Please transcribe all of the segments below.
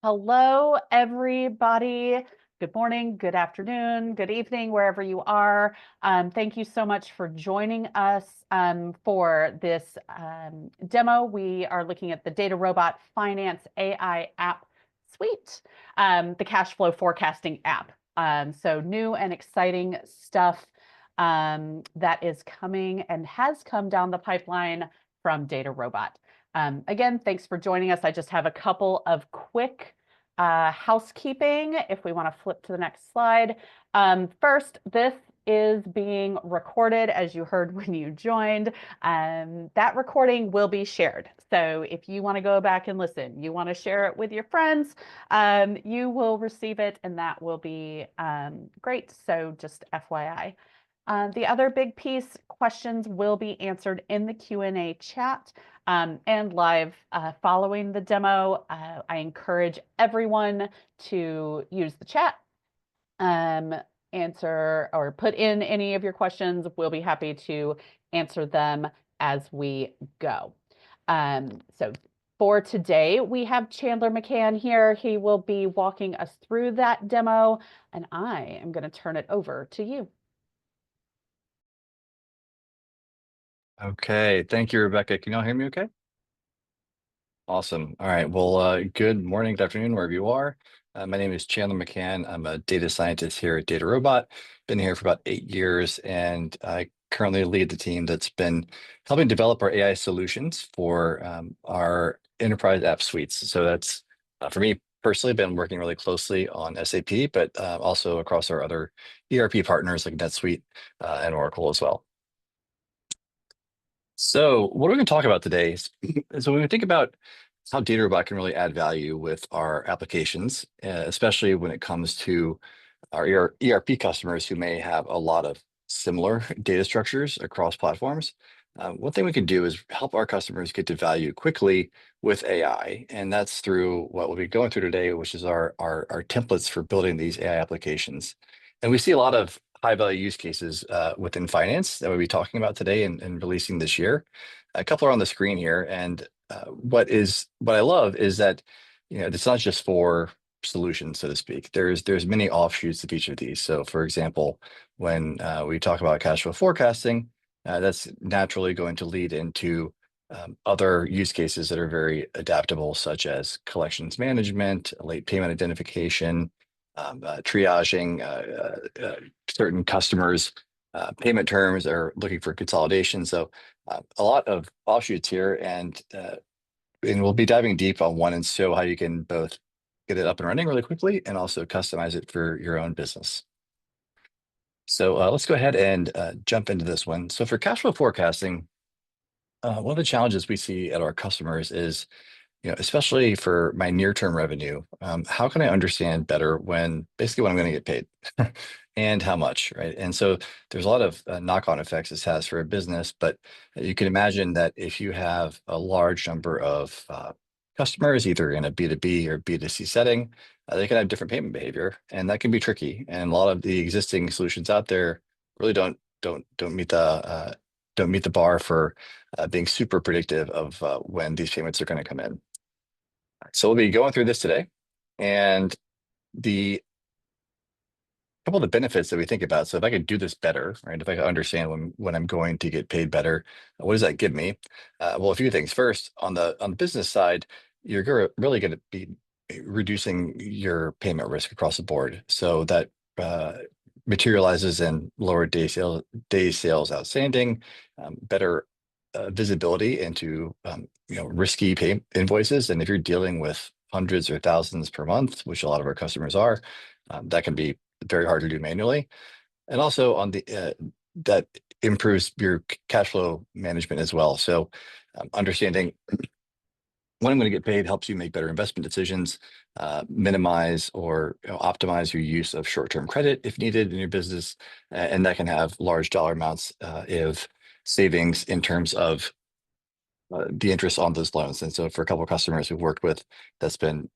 Hello, everybody. Good morning, good afternoon, good evening, wherever you are. Thank you so much for joining us for this demo. We are looking at the DataRobot Finance AI app suite, the cash flow forecasting app. So new and exciting stuff that is coming and has come down the pipeline from DataRobot. Again, thanks for joining us. I just have a couple of quick housekeeping if we want to flip to the next slide. First, this is being recorded, as you heard when you joined. That recording will be shared. So if you want to go back and listen, you want to share it with your friends, you will receive it, and that will be great. So just FYI. The other big piece, questions will be answered in the Q&A chat and live following the demo. I encourage everyone to use the chat, answer or put in any of your questions. We'll be happy to answer them as we go. So for today, we have Chandler McCann here. He will be walking us through that demo, and I am going to turn it over to you. Okay, thank you, Rebecca. Can you all hear me okay? Awesome. All right. Well, good morning, good afternoon, wherever you are. My name is Chandler McCann. I'm a data scientist here at DataRobot. Been here for about 8 years, and I currently lead the team that's been helping develop our AI solutions for our enterprise app suites. So that's, for me personally, been working really closely on SAP, but also across our other ERP partners like NetSuite and Oracle as well. So what we're going to talk about today is when we think about how DataRobot can really add value with our applications, especially when it comes to our ERP customers who may have a lot of similar data structures across platforms. One thing we can do is help our customers get to value quickly with AI, and that's through what we'll be going through today, which is our templates for building these AI applications. And we see a lot of high value use cases within finance that we'll be talking about today and releasing this year. A couple are on the screen here, and what I love is that it's not just for solutions, so to speak. There's many offshoots of each of these. So, for example, when we talk about cash flow forecasting, that's naturally going to lead into other use cases that are very adaptable, such as collections management, late payment identification, triaging certain customers' payment terms, or looking for consolidation. So a lot of offshoots here, and we'll be diving deep on one and show how you can both get it up and running really quickly and also customize it for your own business. So let's go ahead and jump into this one. So for cash flow forecasting, one of the challenges we see at our customers is, especially for my near-term revenue, how can I understand better when I'm going to get paid and how much, right? And so there's a lot of knock-on effects this has for a business, but you can imagine that if you have a large number of customers, either in a B2B or B2C setting, they can have different payment behavior, and that can be tricky. And a lot of the existing solutions out there really don't meet the bar for being super predictive of when these payments are going to come in. So we'll be going through this today, and the couple of the benefits that we think about. So if I could do this better, right? If I could understand when I'm going to get paid better, what does that give me? Well, a few things. First, on the business side, you're really going to be reducing your payment risk across the board. So that materializes in lower day sales outstanding, better visibility into risky pay invoices. And if you're dealing with hundreds or thousands per month, which a lot of our customers are, that can be very hard to do manually. And also on the that improves your cash flow management as well. So understanding when I'm going to get paid helps you make better investment decisions, minimize or optimize your use of short-term credit if needed in your business, and that can have large dollar amounts of savings in terms of the interest on those loans. And so for a couple of customers we've worked with, that's been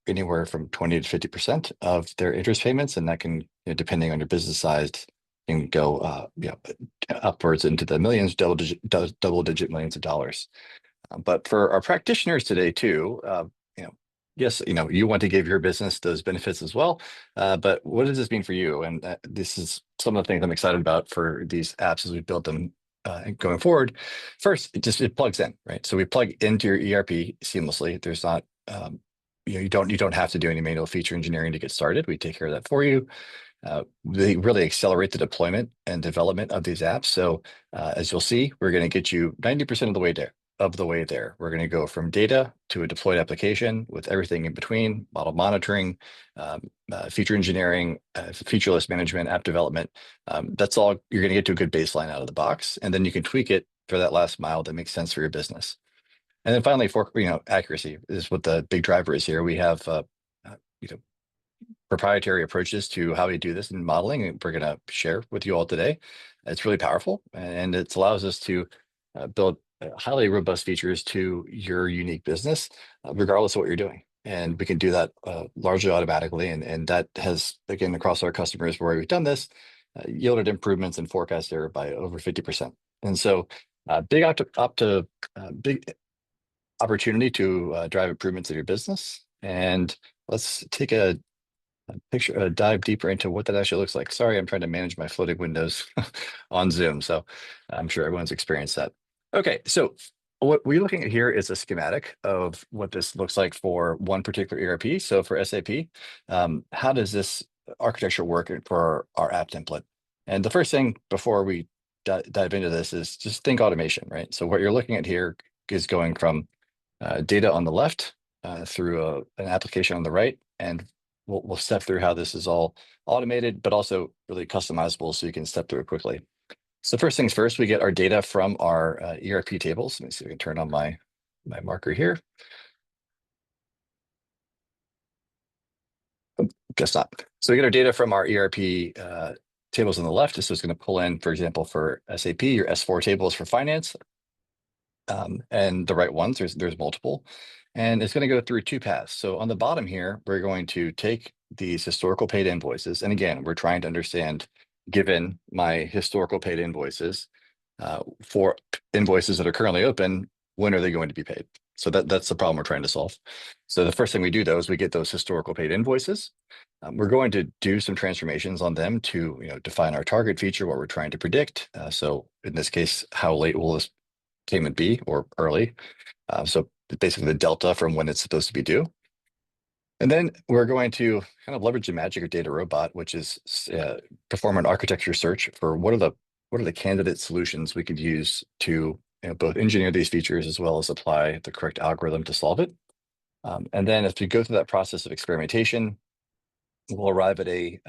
anywhere from 20 to 50% of their interest payments, and that can, depending on your business size, can go upwards into the millions, double digit millions of dollars. But for our practitioners today too, yes, you want to give your business those benefits as well. But what does this mean for you? And this is some of the things I'm excited about for these apps as we build them going forward. First, it plugs in, right? So we plug into your ERP seamlessly. There's not you don't have to do any manual feature engineering to get started. We take care of that for you. They really accelerate the deployment and development of these apps. So as you'll see, we're going to get you 90% of the way there. We're going to go from data to a deployed application with everything in between, model monitoring, feature engineering, feature list management, app development. That's all you're going to get to a good baseline out of the box. And then you can tweak it for that last mile that makes sense for your business. And then finally, for accuracy is what the big driver is here. We have you know, proprietary approaches to how we do this in modeling, and we're going to share with you all today. It's really powerful, and it allows us to build highly robust features to your unique business, regardless of what you're doing. And we can do that largely automatically. And that has, again, across our customers where we've done this, yielded improvements in forecast error by over 50%. And so big opportunity to drive improvements in your business. And let's take a dive deeper into what that actually looks like. Sorry, I'm trying to manage my floating windows on Zoom, so I'm sure everyone's experienced that. Okay, so what we're looking at here is a schematic of what this looks like for one particular ERP. So for SAP, how does this architecture work for our app template? And the first thing before we dive into this is just think automation, right? So what you're looking at here is going from data on the left through an application on the right, and we'll step through how this is all automated, but also really customizable so you can step through it quickly. So first things first, we get our data from our ERP tables. Let me see if I can turn on my marker here. Guess not. So we get our data from our ERP tables on the left. This is going to pull in, for example, for SAP, your S4 tables for finance. And the right ones, there's multiple. And it's going to go through two paths. So on the bottom here, we're going to take these historical paid invoices. And again, we're trying to understand, given my historical paid invoices, for invoices that are currently open, when are they going to be paid? So that's the problem we're trying to solve. So the first thing we do, though, is we get those historical paid invoices. We're going to do some transformations on them to define our target feature, what we're trying to predict. So in this case, how late will this payment be, or early? So basically the delta from when it's supposed to be due. And then we're going to kind of leverage the magic of DataRobot, which is perform an architecture search for what are the candidate solutions we could use to both engineer these features as well as apply the correct algorithm to solve it. And then as we go through that process of experimentation, we'll arrive at a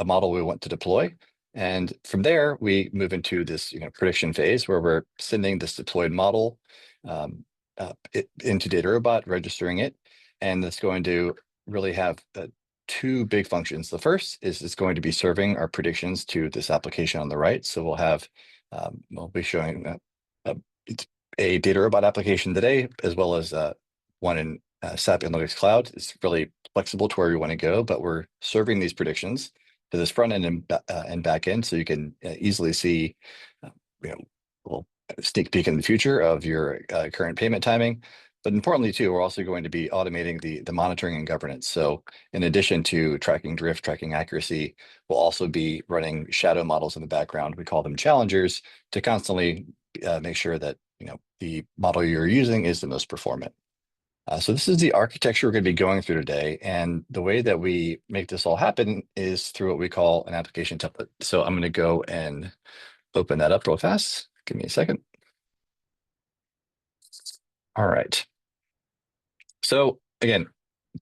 model we want to deploy. And from there, we move into this prediction phase where we're sending this deployed model into DataRobot, registering it. And it's going to really have two big functions. The first is it's going to be serving our predictions to this application on the right. So we'll be showing a DataRobot application today, as well as one in SAP Analytics Cloud. It's really flexible to where we want to go, but we're serving these predictions to this front end and back end, so you can easily see, we'll sneak peek in the future of your current payment timing. But importantly, too, we're also going to be automating the monitoring and governance. So in addition to tracking drift, tracking accuracy, we'll also be running shadow models in the background. We call them challengers, to constantly make sure that the model you're using is the most performant. So this is the architecture we're going to be going through today. And the way that we make this all happen is through what we call an application template. So I'm going to go and open that up real fast. Give me a second. All right. So again,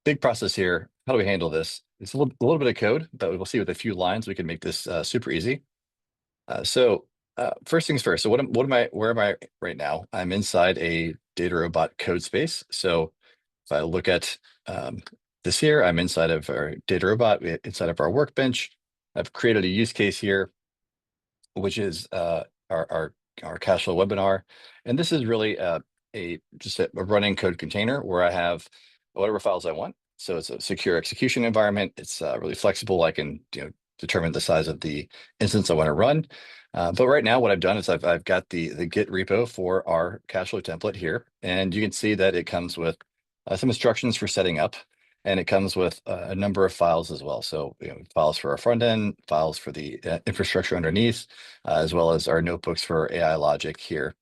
big process here. How do we handle this? It's a little bit of code, but we'll see with a few lines we can make this super easy. First things first. So where am I right now? I'm inside a DataRobot code space. So if I look at this here, I'm inside of our DataRobot, inside of our workbench. I've created a use case here, which is our cash flow webinar. And this is really just a running code container where I have whatever files I want. So it's a secure execution environment. It's really flexible. I can determine the size of the instance I want to run. But right now, what I've done is I've got the Git repo for our cash flow template here, and you can see that it comes with some instructions for setting up, and it comes with a number of files as well. So files for our front end, files for the infrastructure underneath, as well as our notebooks for AI logic here.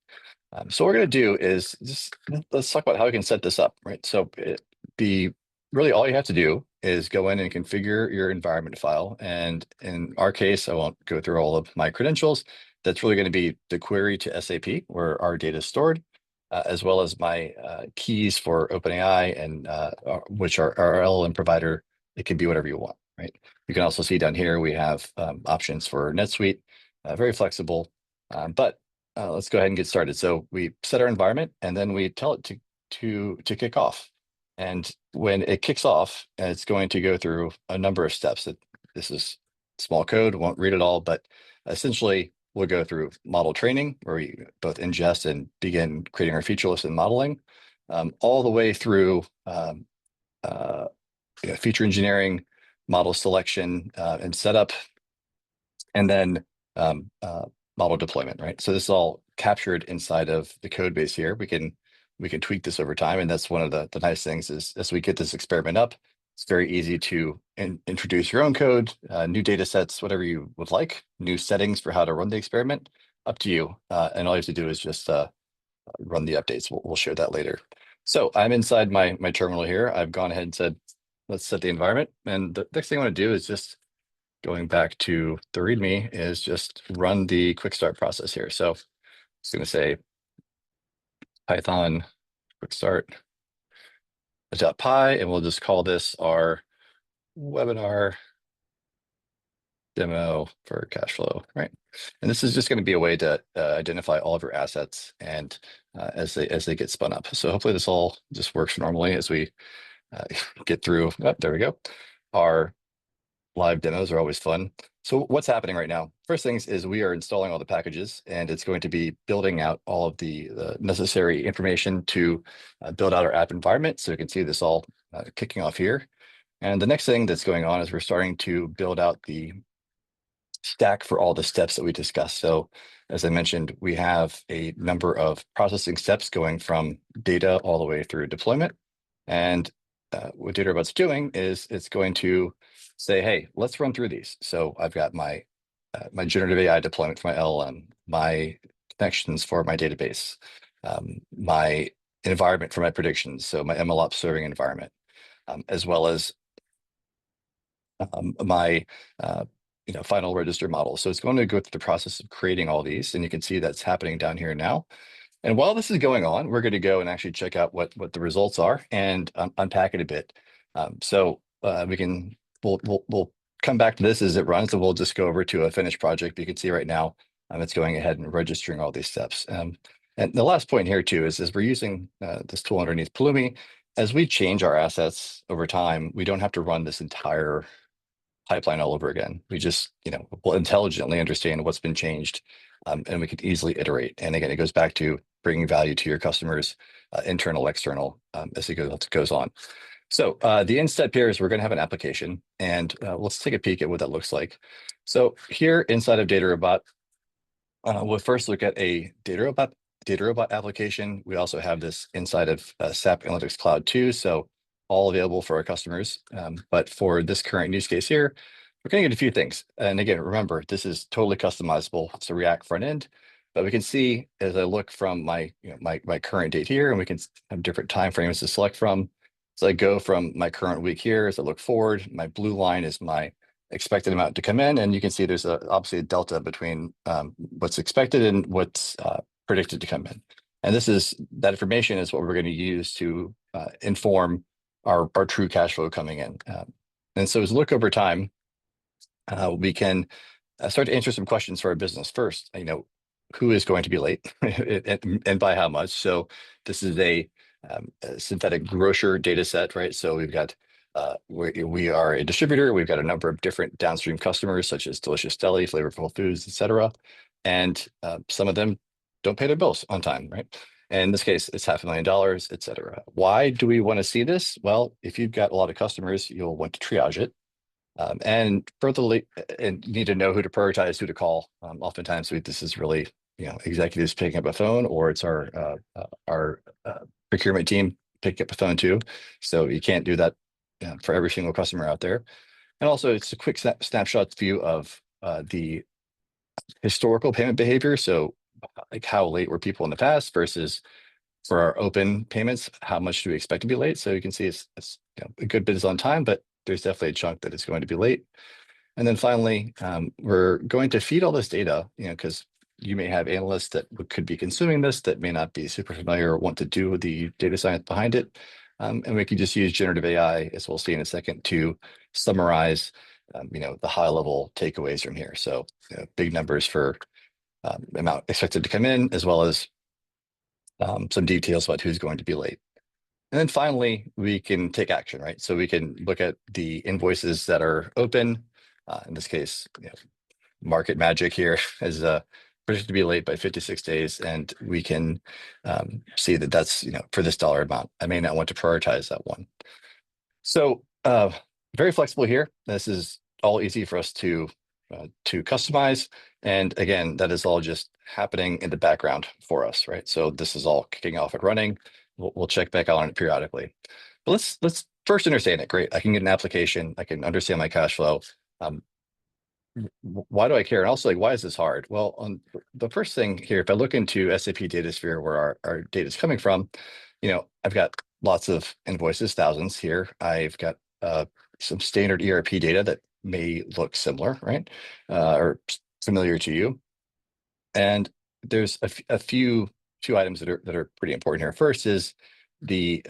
So what we're going to do is just let's talk about how we can set this up, right? So really all you have to do is go in and configure your environment file. And in our case, I won't go through all of my credentials. That's really going to be the query to SAP where our data is stored, as well as my keys for OpenAI and which are our LLM provider. It can be whatever you want, right? You can also see down here we have options for NetSuite, very flexible, but let's go ahead and get started. So we set our environment and then we tell it to kick off. And when it kicks off, it's going to go through a number of steps. This is small code, won't read it all, but essentially we'll go through model training where we both ingest and begin creating our feature list and modeling, all the way through feature engineering, model selection and setup, and then model deployment, right? So this is all captured inside of the code base here. We can tweak this over time, and that's one of the nice things is as we get this experiment up, it's very easy to introduce your own code, new data sets, whatever you would like, new settings for how to run the experiment, up to you. And all you have to do is just run the updates. We'll share that later. So I'm inside my terminal here. I've gone ahead and said, let's set the environment. And the next thing I want to do is just going back to the README is just run the quick start process here. So it's going to say Python quick start .py, and we'll just call this our webinar demo for cash flow, right? And this is just going to be a way to identify all of your assets and as they get spun up. So hopefully this all just works normally as we get through. Oh, there we go. Our live demos are always fun. So what's happening right now? First things is we are installing all the packages, and it's going to be building out all of the necessary information to build out our app environment. So you can see this all kicking off here. And the next thing that's going on is we're starting to build out the stack for all the steps that we discussed. So as I mentioned, we have a number of processing steps going from data all the way through deployment. And what DataRobot's doing is it's going to say, hey, let's run through these. So I've got my generative AI deployment for my LLM, my connections for my database, my environment for my predictions, so my MLOps serving environment, as well as my final register model. So it's going to go through the process of creating all these, and you can see that's happening down here now. And while this is going on, we're going to go and actually check out what the results are and unpack it a bit. We'll come back to this as it runs, and we'll just go over to a finished project. But you can see right now it's going ahead and registering all these steps. And the last point here too is we're using this tool underneath Pulumi. As we change our assets over time, we don't have to run this entire pipeline all over again. We just will intelligently understand what's been changed, and we can easily iterate. And again, it goes back to bringing value to your customers, internal, external, as it goes on. So the end step here is we're going to have an application, and let's take a peek at what that looks like. So here inside of DataRobot, we'll first look at a DataRobot application. We also have this inside of SAP Analytics Cloud too, so all available for our customers. But for this current use case here, we're going to get a few things. And again, remember, this is totally customizable. It's a React front end. But we can see as I look from my current date here, and we can have different time frames to select from. So I go from my current week here as I look forward. My blue line is my expected amount to come in, and you can see there's obviously a delta between what's expected and what's predicted to come in. And that information is what we're going to use to inform our true cash flow coming in. And so as we look over time, we can start to answer some questions for our business. First, who is going to be late and by how much? So this is a synthetic grocer data set, right? So we've got, we are a distributor. We've got a number of different downstream customers, such as Delicious Deli, Flavorful Foods, et cetera. And some of them don't pay their bills on time, right? And in this case, it's $500,000, et cetera. Why do we want to see this? Well, if you've got a lot of customers, you'll want to triage it. And furtherly, and you need to know who to prioritize, who to call. Oftentimes, this is really, executives picking up a phone, or it's our procurement team pick up a phone to. So you can't do that for every single customer out there. And also, it's a quick snapshot view of the historical payment behavior. So, like how late were people in the past versus for our open payments, how much do we expect to be late? So you can see it's a good bit is on time, but there's definitely a chunk that is going to be late. And then finally, we're going to feed all this data, because you may have analysts that could be consuming this that may not be super familiar or want to do the data science behind it. And we can just use generative AI, as we'll see in a second, to summarize, the high level takeaways from here. So big numbers for amount expected to come in, as well as some details about who's going to be late. And then finally, we can take action, right? So we can look at the invoices that are open. In this case, market magic here is predicted to be late by 56 days. And we can see that that's, for this dollar amount. I may not want to prioritize that one. So very flexible here. This is all easy for us to customize. And again, that is all just happening in the background for us, right? So this is all kicking off and running. We'll check back out on it periodically. But let's first understand it. Great. I can get an application. I can understand my cash flow. Why do I care? And also, like, why is this hard? Well, on the first thing here, if I look into SAP DataSphere, where our data is coming from, I've got lots of invoices, thousands here. I've got some standard ERP data that may look similar, right? Or familiar to you. And there's a few items that are pretty important here. First is the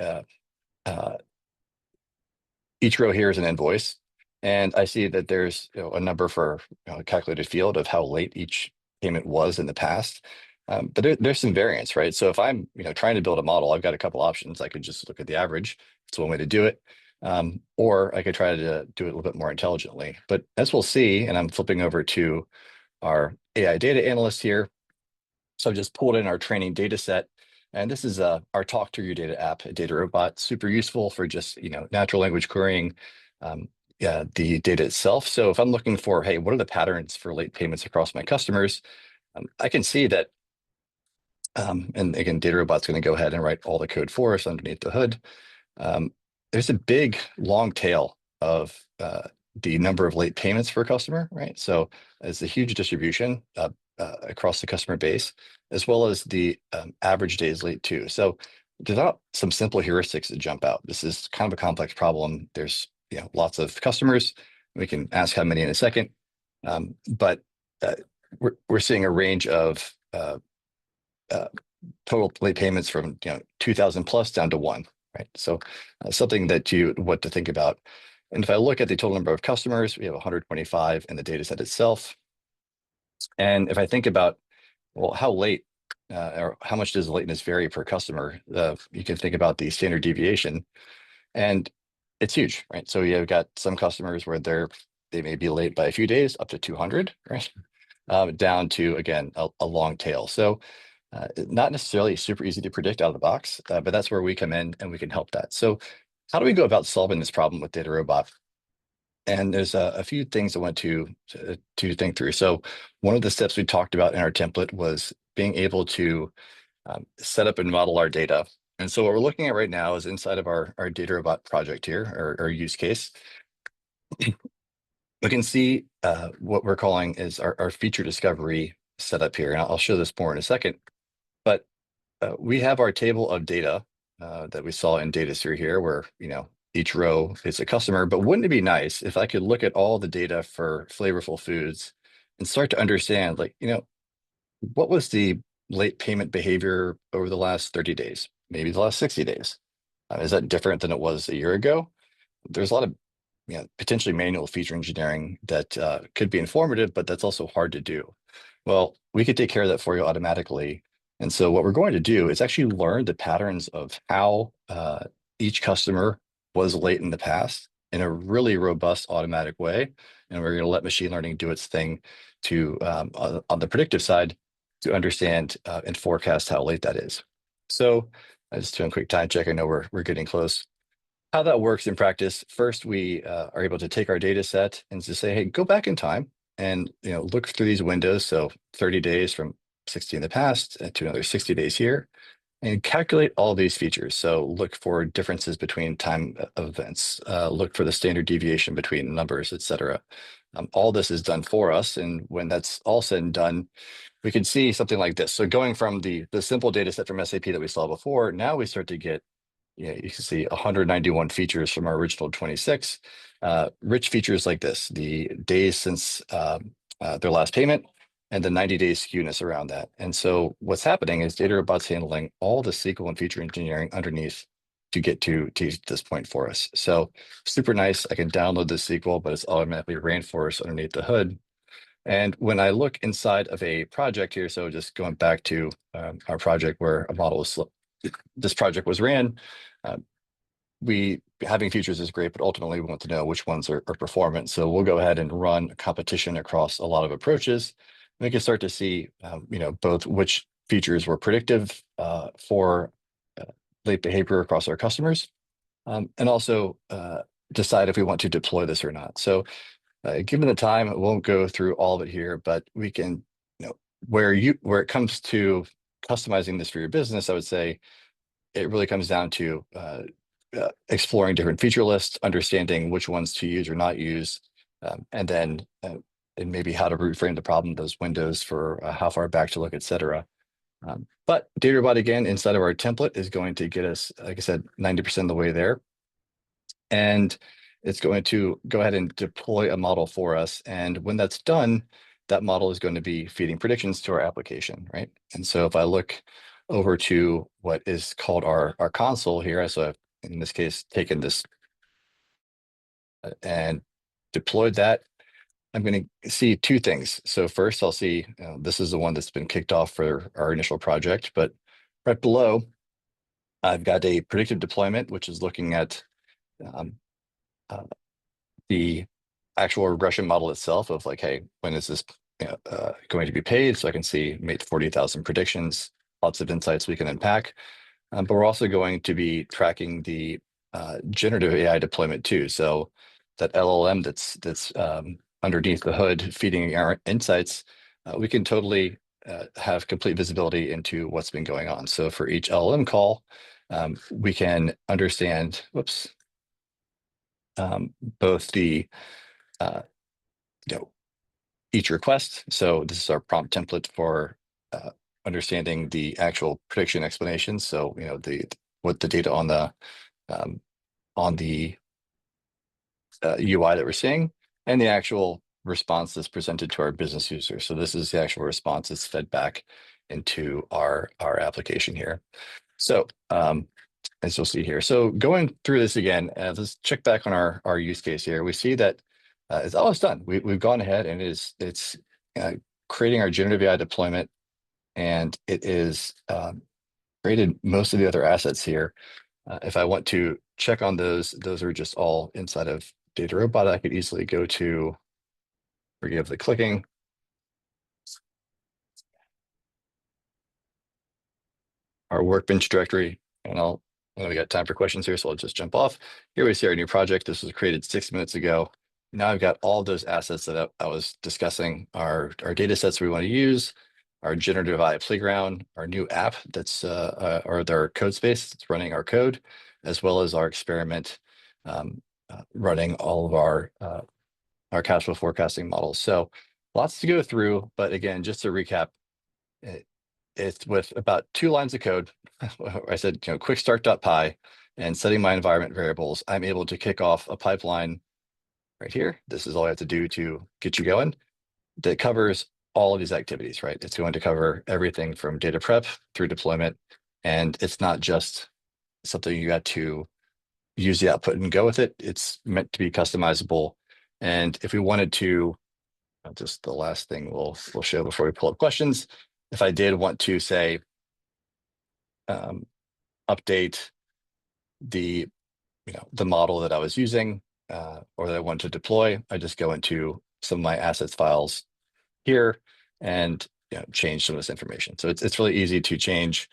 each row here is an invoice. And I see that there's a number for a calculated field of how late each payment was in the past. But there's some variance, right? So if I'm trying to build a model, I've got a couple options. I could just look at the average. It's one way to do it. Or I could try to do it a little bit more intelligently. But as we'll see, and I'm flipping over to our AI data analyst here. So I've just pulled in our training data set. And this is our Talk to Your Data app, a DataRobot, super useful for just natural language querying the data itself. So if I'm looking for, hey, what are the patterns for late payments across my customers? I can see that, and again, DataRobot's going to go ahead and write all the code for us underneath the hood. There's a big long tail of the number of late payments per customer, right? So it's a huge distribution across the customer base, as well as the average days late too. So there's not some simple heuristics that jump out. This is kind of a complex problem. There's lots of customers. We can ask how many in a second, but we're seeing a range of total late payments from 2,000 plus down to one, right? So something that you want to think about. And if I look at the total number of customers, we have 125 in the data set itself. And if I think about, well, how late or how much does lateness vary per customer, you can think about the standard deviation. And it's huge, right? So you've got some customers where they may be late by a few days, up to 200, right? Down to, again, a long tail. So not necessarily super easy to predict out of the box, but that's where we come in and we can help that. So how do we go about solving this problem with DataRobot? And there's a few things I want to think through. So one of the steps we talked about in our template was being able to set up and model our data. And so what we're looking at right now is inside of our DataRobot project here, or use case. We can see what we're calling is our feature discovery setup here. And I'll show this more in a second. But we have our table of data that we saw in DataSphere here, where each row is a customer. But wouldn't it be nice if I could look at all the data for flavorful foods and start to understand, like, what was the late payment behavior over the last 30 days, maybe the last 60 days? Is that different than it was a year ago? There's a lot of potentially manual feature engineering that could be informative, but that's also hard to do. Well, we could take care of that for you automatically. And so what we're going to do is actually learn the patterns of how each customer was late in the past in a really robust automatic way. And we're going to let machine learning do its thing to on the predictive side to understand and forecast how late that is. So just doing a quick time check. I know we're getting close. How that works in practice, first we are able to take our data set and to say, hey, go back in time and look through these windows. So 30 days from 60 in the past to another 60 days here. and calculate all these features. So look for differences between time of events, look for the standard deviation between numbers, et cetera. All this is done for us. And when that's all said and done, we can see something like this. So going from the simple data set from SAP that we saw before, now we start to get, you can see 191 features from our original 26. Rich features like this, the days since their last payment, and the 90-day skewness around that. And so what's happening is DataRobot's handling all the SQL and feature engineering underneath to get to this point for us. So super nice. I can download this SQL, but it's automatically ran for us underneath the hood. And when I look inside of a project here, so just going back to our project where a model was, this project was ran, we having features is great, but ultimately we want to know which ones are performant. So we'll go ahead and run a competition across a lot of approaches. We can start to see, both which features were predictive for late behavior across our customers, and also decide if we want to deploy this or not. So given the time, I won't go through all of it here, but we can, where it comes to customizing this for your business, I would say it really comes down to exploring different feature lists, understanding which ones to use or not use, and then and maybe how to reframe the problem, those windows for how far back to look, et cetera. But DataRobot, again, inside of our template is going to get us, like I said, 90% of the way there. And it's going to go ahead and deploy a model for us. And when that's done, that model is going to be feeding predictions to our application, right? And so if I look over to what is called our console here, so I've, in this case, taken this and deployed that, I'm going to see two things. So first, I'll see this is the one that's been kicked off for our initial project, but right below, I've got a predictive deployment, which is looking at the actual regression model itself of like, hey, when is this going to be paid? So I can see made 40,000 predictions, lots of insights we can unpack. But we're also going to be tracking the generative AI deployment too. So that LLM that's underneath the hood feeding our insights, we can totally have complete visibility into what's been going on. So for each LLM call, we can understand, both the each request. So this is our prompt template for understanding the actual prediction explanations. So what the data on the UI that we're seeing, and the actual response that's presented to our business user. So this is the actual response that's fed back into our application here. So as you'll see here. So going through this again, let's check back on our use case here. We see that it's almost done. We've gone ahead and it's creating our generative AI deployment, and it is created most of the other assets here. If I want to check on those are just all inside of DataRobot. I could easily go to, forgive the clicking, our workbench directory, and we got time for questions here, so I'll just jump off. Here we see our new project. This was created 6 minutes ago. Now I've got all those assets that I was discussing, our data sets we want to use, our generative AI playground, our new app that's or their code space that's running our code, as well as our experiment running all of our cash flow forecasting models. So lots to go through, but again, just to recap, it's with about 2 lines of code. I said, quick start.py and setting my environment variables. I'm able to kick off a pipeline right here. This is all I have to do to get you going. That covers all of these activities, right? It's going to cover everything from data prep through deployment. And it's not just something you got to use the output and go with it. It's meant to be customizable. And if we wanted to, just the last thing we'll show before we pull up questions. If I did want to say, update the model that I was using or that I want to deploy, I just go into some of my assets files here and change some of this information. So it's really easy to change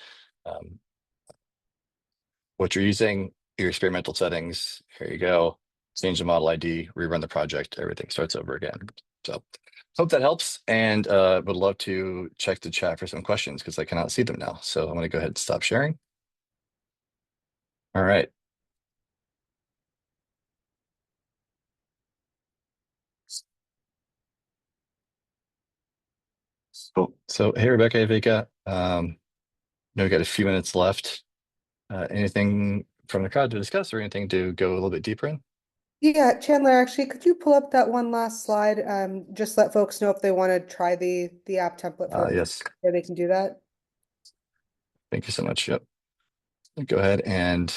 what you're using, your experimental settings. Here you go. Change the model ID, rerun the project, everything starts over again. So Hope that helps, and would love to check the chat for some questions because I cannot see them now. So I'm going to go ahead and stop sharing. All right. Cool. So hey, Rebecca, hey, Vika. We've got a few minutes left. Anything from the crowd to discuss or anything to go a little bit deeper in? Yeah, Chandler, actually, could you pull up that one last slide? Just let folks know if they want to try the app template for Yes. where they can do that. Thank you so much. Yep. Go ahead and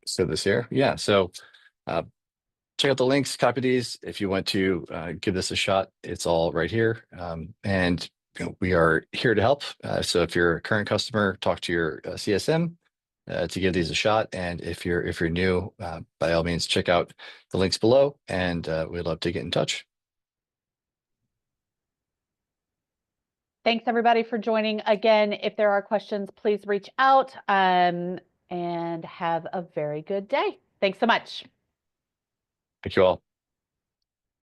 show this here. Yeah. So uh, check out the links, copy these. If you want to give this a shot, it's all right here. And we are here to help. So if you're a current customer, talk to your CSM to give these a shot. And if you're new, by all means, check out the links below, and we'd love to get in touch. Thanks everybody for joining. Again, if there are questions, please reach out and have a very good day. Thanks so much. Thank you all.